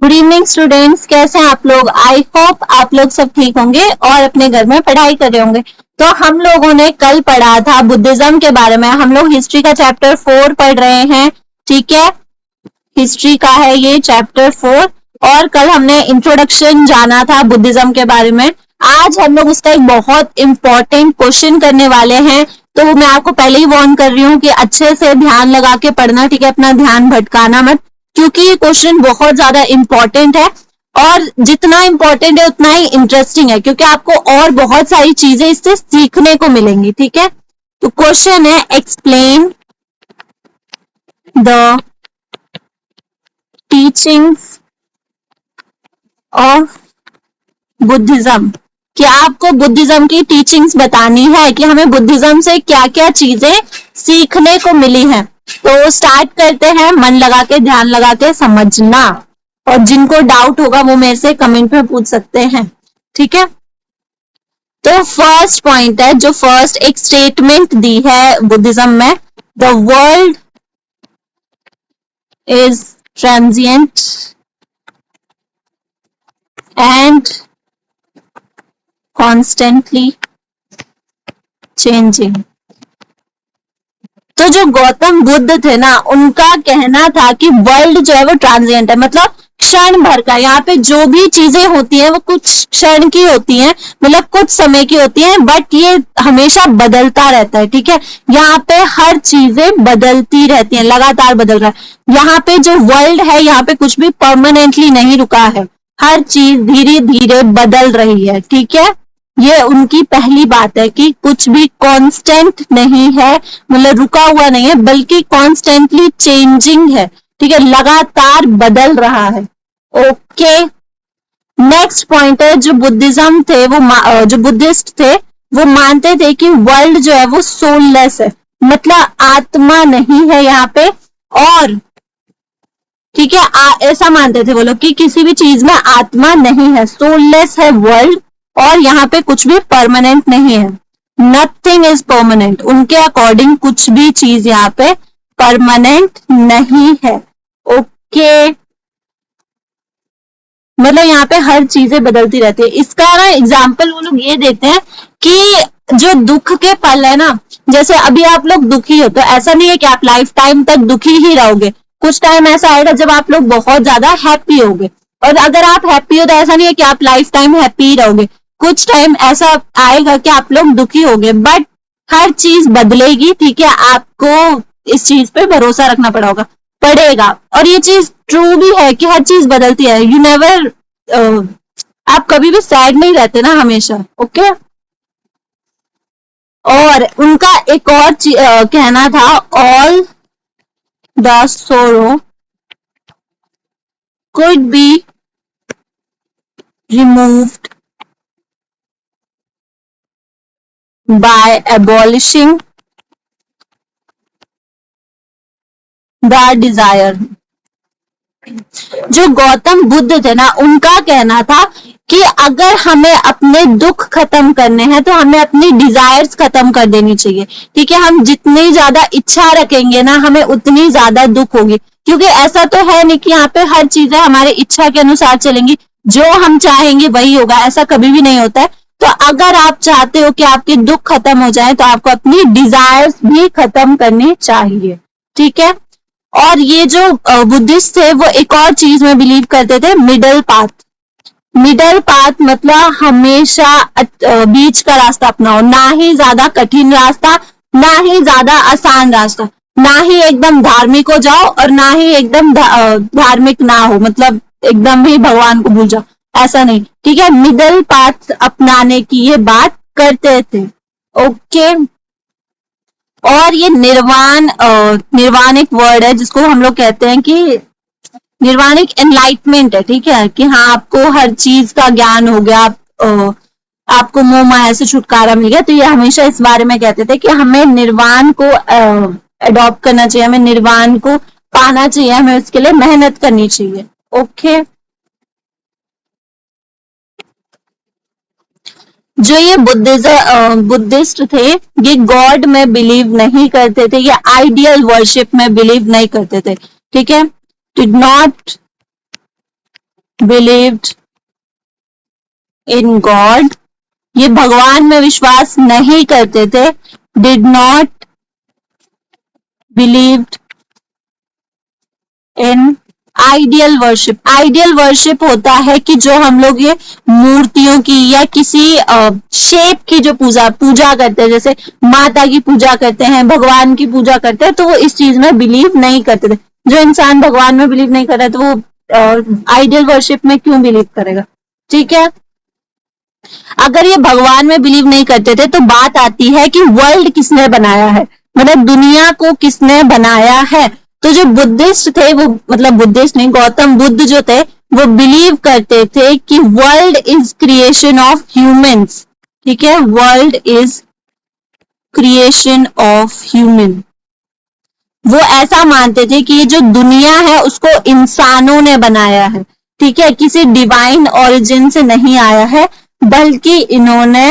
Good evening students, कैसे हैं आप लोग। आई होप आप लोग सब ठीक होंगे और अपने घर में पढ़ाई कर रहे होंगे। तो हम लोगों ने कल पढ़ा था बुद्धिज्म के बारे में। हम लोग हिस्ट्री का चैप्टर 4 पढ़ रहे हैं, ठीक है। हिस्ट्री का है ये चैप्टर 4 और कल हमने इंट्रोडक्शन जाना था बुद्धिज्म के बारे में। आज हम लोग उसका एक बहुत इंपॉर्टेंट क्वेश्चन करने वाले हैं, तो मैं आपको पहले ही वार्न कर रही हूँ कि अच्छे से ध्यान लगा के पढ़ना, ठीक है। अपना ध्यान भटकाना मत, क्योंकि ये क्वेश्चन बहुत ज्यादा इंपॉर्टेंट है और जितना इंपॉर्टेंट है उतना ही इंटरेस्टिंग है, क्योंकि आपको और बहुत सारी चीजें इससे सीखने को मिलेंगी, ठीक है। तो क्वेश्चन है, explain the teachings of Buddhism. क्या आपको बुद्धिज्म की टीचिंग्स बतानी है कि हमें बुद्धिज्म से क्या क्या चीजें सीखने को मिली हैं। तो स्टार्ट करते हैं, मन लगा के ध्यान लगा के समझना, और जिनको डाउट होगा वो मेरे से कमेंट में पूछ सकते हैं, ठीक है। तो फर्स्ट पॉइंट है, जो फर्स्ट एक स्टेटमेंट दी है बुद्धिज्म में, the world is transient and constantly changing. तो जो गौतम बुद्ध थे ना, उनका कहना था कि वर्ल्ड जो है वो ट्रांजिएंट है, मतलब क्षण भर का। यहाँ पे जो भी चीजें होती हैं वो कुछ क्षण की होती हैं, मतलब कुछ समय की होती हैं, बट ये हमेशा बदलता रहता है, ठीक है। यहाँ पे हर चीजें बदलती रहती हैं, लगातार बदल रहा है। यहाँ पे जो वर्ल्ड है, यहाँ पे कुछ भी परमानेंटली नहीं रुका है, हर चीज धीरे धीरे बदल रही है, ठीक है। ये उनकी पहली बात है कि कुछ भी कांस्टेंट नहीं है, मतलब रुका हुआ नहीं है, बल्कि कॉन्स्टेंटली चेंजिंग है, ठीक है, लगातार बदल रहा है। ओके, नेक्स्ट पॉइंट है, जो बुद्धिज्म थे वो जो बुद्धिस्ट थे वो मानते थे कि वर्ल्ड जो है वो सोललेस है, मतलब आत्मा नहीं है यहाँ पे, और ठीक है, ऐसा मानते थे वो लोग कि किसी भी चीज में आत्मा नहीं है, सोललेस है वर्ल्ड, और यहाँ पे कुछ भी परमानेंट नहीं है। नथिंग इज परमानेंट, उनके अकॉर्डिंग कुछ भी चीज यहाँ पे परमानेंट नहीं है। ओके, मतलब यहाँ पे हर चीजें बदलती रहती है। इसका ना एग्जाम्पल वो लोग ये देते हैं कि जो दुख के पल है ना, जैसे अभी आप लोग दुखी हो, तो ऐसा नहीं है कि आप लाइफ टाइम तक दुखी ही रहोगे। कुछ टाइम ऐसा आएगा जब आप लोग बहुत ज्यादा हैप्पी होगे, और अगर आप हैप्पी हो तो ऐसा नहीं है कि आप लाइफ टाइम हैप्पी ही रहोगे। कुछ टाइम ऐसा आएगा कि आप लोग दुखी होगे, बट हर चीज बदलेगी, ठीक है। आपको इस चीज पे भरोसा रखना पड़ेगा, और ये चीज ट्रू भी है कि हर चीज बदलती है। यू नेवर आप कभी भी सैड नहीं रहते ना हमेशा, ओके। और उनका एक और कहना था, ऑल द सोरो could be removed by abolishing the desire। जो गौतम बुद्ध थे ना, उनका कहना था कि अगर हमें अपने दुख खत्म करने हैं तो हमें अपनी डिजायर्स खत्म कर देनी चाहिए, ठीक है। हम जितनी ज्यादा इच्छा रखेंगे ना, हमें उतनी ज्यादा दुख होगी, क्योंकि ऐसा तो है नहीं कि यहाँ पे हर चीजें हमारे इच्छा के अनुसार चलेंगी, जो हम चाहेंगे वही होगा, ऐसा कभी भी नहीं होता है। तो अगर आप चाहते हो कि आपके दुख खत्म हो जाए, तो आपको अपनी डिजायर्स भी खत्म करनी चाहिए, ठीक है। और ये जो बुद्धिस्ट थे वो एक और चीज में बिलीव करते थे, मिडल पाथ। मिडल पाथ मतलब हमेशा बीच का रास्ता अपनाओ, ना ही ज्यादा कठिन रास्ता, ना ही ज्यादा आसान रास्ता, ना ही एकदम धार्मिक हो जाओ और ना ही एकदम धार्मिक ना हो, मतलब एकदम ही भगवान को भूल जाओ, ऐसा नहीं, ठीक है। मिडल पाथ अपनाने की ये बात करते थे, ओके। और ये निर्वाण एक वर्ड है जिसको हम लोग कहते हैं कि निर्वाण एक एनलाइटमेंट है, ठीक है, कि हाँ आपको हर चीज का ज्ञान हो गया, आपको मोह माया से छुटकारा मिल गया। तो ये हमेशा इस बारे में कहते थे कि हमें निर्वाण को अडॉप्ट करना चाहिए, हमें निर्वाण को पाना चाहिए, हमें उसके लिए मेहनत करनी चाहिए, ओके। जो ये बुद्धिस्ट थे, ये गॉड में बिलीव नहीं करते थे, ये आइडियल वर्शिप में बिलीव नहीं करते थे, ठीक है। Did not believed in God, ये भगवान में विश्वास नहीं करते थे, did not believed in ideal worship. Ideal worship होता है कि जो हम लोग ये मूर्तियों की या किसी शेप की जो पूजा करते हैं, जैसे माता की पूजा करते हैं, भगवान की पूजा करते हैं, तो वो इस चीज में बिलीव नहीं करते थे। जो इंसान भगवान में बिलीव नहीं कर रहा तो वो आइडियल वर्शिप में क्यों बिलीव करेगा? ठीक है, अगर ये भगवान में बिलीव नहीं करते थे तो बात आती है कि वर्ल्ड किसने बनाया है, मतलब दुनिया को किसने बनाया है। तो जो बुद्धिस्ट थे वो, मतलब बुद्धिस्ट नहीं, गौतम बुद्ध जो थे वो बिलीव करते थे कि world is creation of humans. ठीक है, world is creation of human. वो ऐसा मानते थे कि ये जो दुनिया है उसको इंसानों ने बनाया है। ठीक है, किसी डिवाइन ओरिजिन से नहीं आया है, बल्कि इन्होंने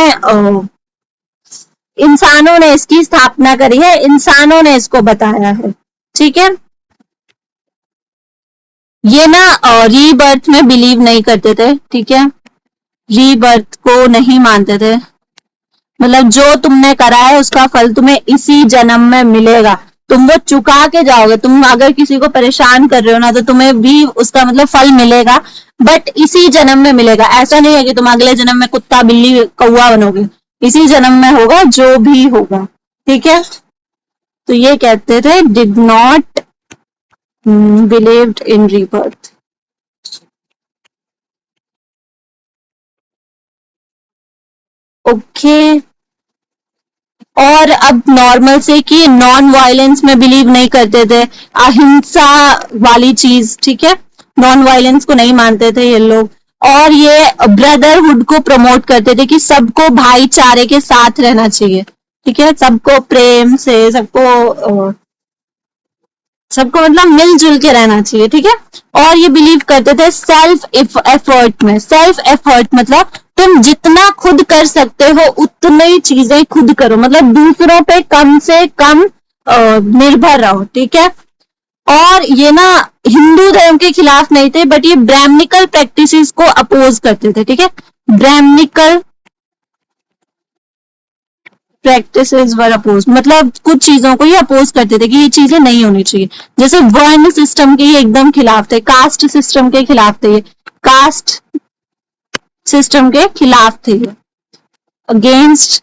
इंसानों ने इसकी स्थापना करी है, इंसानों ने इसको बताया है। ठीक है, ये ना रीबर्थ में बिलीव नहीं करते थे। ठीक है, रीबर्थ को नहीं मानते थे, मतलब जो तुमने करा है उसका फल तुम्हें इसी जन्म में मिलेगा, तुम वो चुका के जाओगे। तुम अगर किसी को परेशान कर रहे हो ना तो तुम्हें भी उसका मतलब फल मिलेगा, बट इसी जन्म में मिलेगा। ऐसा नहीं है कि तुम अगले जन्म में कुत्ता बिल्ली कौआ बनोगे, इसी जन्म में होगा जो भी होगा। ठीक है, तो ये कहते थे did not believed in rebirth. Okay, और अब नॉर्मल से कि नॉन वायलेंस में बिलीव नहीं करते थे, अहिंसा वाली चीज। ठीक है, नॉन वायलेंस को नहीं मानते थे ये लोग, और ये ब्रदरहुड को प्रमोट करते थे कि सबको भाईचारे के साथ रहना चाहिए। ठीक है, सबको प्रेम से, सबको मतलब मिलजुल के रहना चाहिए। ठीक है, और ये बिलीव करते थे सेल्फ एफर्ट में। सेल्फ एफर्ट मतलब तुम जितना खुद कर सकते हो उतनी चीजें खुद करो, मतलब दूसरों पे कम से कम निर्भर रहो। ठीक है, और ये ना हिंदू धर्म के खिलाफ नहीं थे, बट ये ब्राह्मणिकल प्रैक्टिसेस को अपोज करते थे। ठीक है, ब्राह्मणिकल प्रैक्टिसेस वर अपोज, मतलब कुछ चीजों को ये अपोज करते थे कि ये चीजें नहीं होनी चाहिए। जैसे वर्ण सिस्टम के ये एकदम खिलाफ थे, कास्ट सिस्टम के खिलाफ थे, ये कास्ट सिस्टम के खिलाफ थे, अगेंस्ट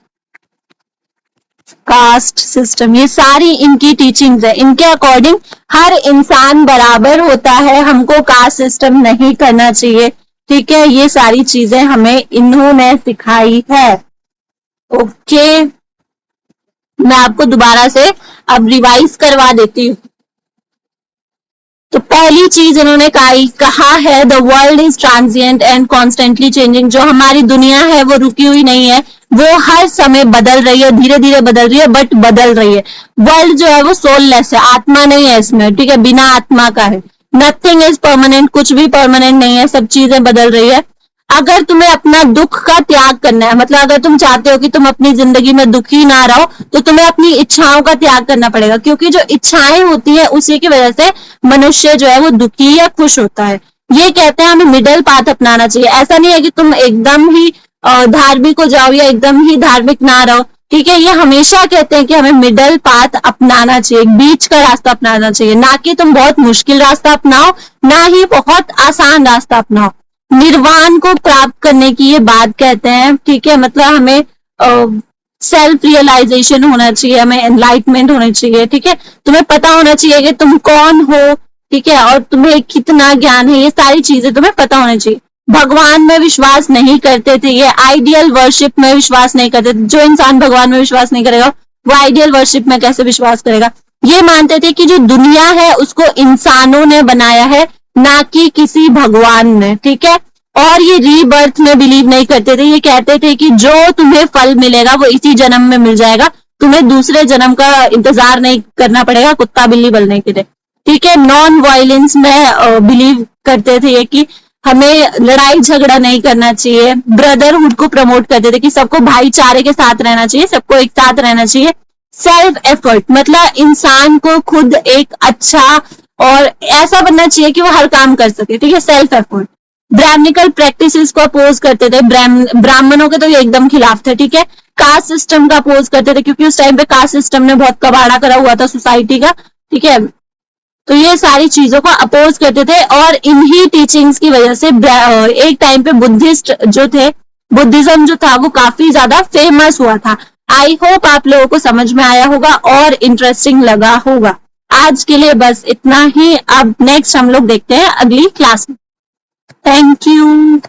कास्ट सिस्टम। ये सारी इनकी टीचिंग्स है। इनके अकॉर्डिंग हर इंसान बराबर होता है, हमको कास्ट सिस्टम नहीं करना चाहिए। ठीक है, ये सारी चीजें हमें इन्होंने सिखाई है। ओके, मैं आपको दोबारा से अब रिवाइज करवा देती हूँ। तो पहली चीज इन्होंने कहा है the world is transient and constantly changing. जो हमारी दुनिया है वो रुकी हुई नहीं है, वो हर समय बदल रही है, धीरे धीरे बदल रही है, बट बदल रही है। वर्ल्ड जो है वो सोललेस है, आत्मा नहीं है इसमें। ठीक है, बिना आत्मा का है। नथिंग इज परमानेंट, कुछ भी परमानेंट नहीं है, सब चीजें बदल रही है। अगर तुम्हें अपना दुख का त्याग करना है, मतलब अगर तुम चाहते हो कि तुम अपनी जिंदगी में दुखी ना रहो, तो तुम्हें अपनी इच्छाओं का त्याग करना पड़ेगा, क्योंकि जो इच्छाएं होती है उसी की वजह से मनुष्य जो है वो दुखी या खुश होता है। ये कहते हैं हमें मिडिल पाथ अपनाना चाहिए। ऐसा नहीं है कि तुम एकदम ही धार्मिक हो जाओ या एकदम ही धार्मिक ना रहो। ठीक है, ये हमेशा कहते हैं कि हमें मिडिल पाथ अपनाना चाहिए, बीच का रास्ता अपनाना चाहिए, ना कि तुम बहुत मुश्किल रास्ता अपनाओ, ना ही बहुत आसान रास्ता अपनाओ। निर्वाण को प्राप्त करने की ये बात कहते हैं। ठीक है, मतलब हमें सेल्फ रियलाइजेशन होना चाहिए, हमें एनलाइटमेंट होनी चाहिए। ठीक है, तुम्हें पता होना चाहिए कि तुम कौन हो। ठीक है, और तुम्हें कितना ज्ञान है, ये सारी चीजें तुम्हें पता होनी चाहिए। भगवान में विश्वास नहीं करते थे, ये आइडियल वर्शिप में विश्वास नहीं करते थे। जो इंसान भगवान में विश्वास नहीं करेगा वो आइडियल वर्शिप में कैसे विश्वास करेगा? ये मानते थे कि जो दुनिया है उसको इंसानों ने बनाया है, ना कि किसी भगवान ने। ठीक है, और ये रीबर्थ में बिलीव नहीं करते थे। ये कहते थे कि जो तुम्हें फल मिलेगा वो इसी जन्म में मिल जाएगा, तुम्हें दूसरे जन्म का इंतजार नहीं करना पड़ेगा कुत्ता बिल्ली बनने के लिए। ठीक है, नॉन वायलेंस में बिलीव करते थे ये कि हमें लड़ाई झगड़ा नहीं करना चाहिए। ब्रदरहुड को प्रमोट करते थे कि सबको भाईचारे के साथ रहना चाहिए, सबको एक साथ रहना चाहिए। सेल्फ एफर्ट मतलब इंसान को खुद एक अच्छा और ऐसा बनना चाहिए कि वो हर काम कर सके। ठीक है, सेल्फ एफर्ट। ब्राह्मणिकल प्रैक्टिसेस को अपोज करते थे, ब्राह्मणों के तो ये एकदम खिलाफ थे, ठीक है। कास्ट सिस्टम का अपोज करते थे, क्योंकि उस टाइम पे कास्ट सिस्टम ने बहुत कबाड़ा करा हुआ था सोसाइटी का, ठीक है। तो ये सारी चीजों को अपोज करते थे, और इन्हीं टीचिंग्स की वजह से एक टाइम पे बुद्धिस्ट जो थे, बुद्धिज्म जो था वो काफी ज्यादा फेमस हुआ था। आई होप आप लोगों को समझ में आया होगा और इंटरेस्टिंग लगा होगा। आज के लिए बस इतना ही। अब नेक्स्ट हम लोग देखते हैं अगली क्लास में। Thank you.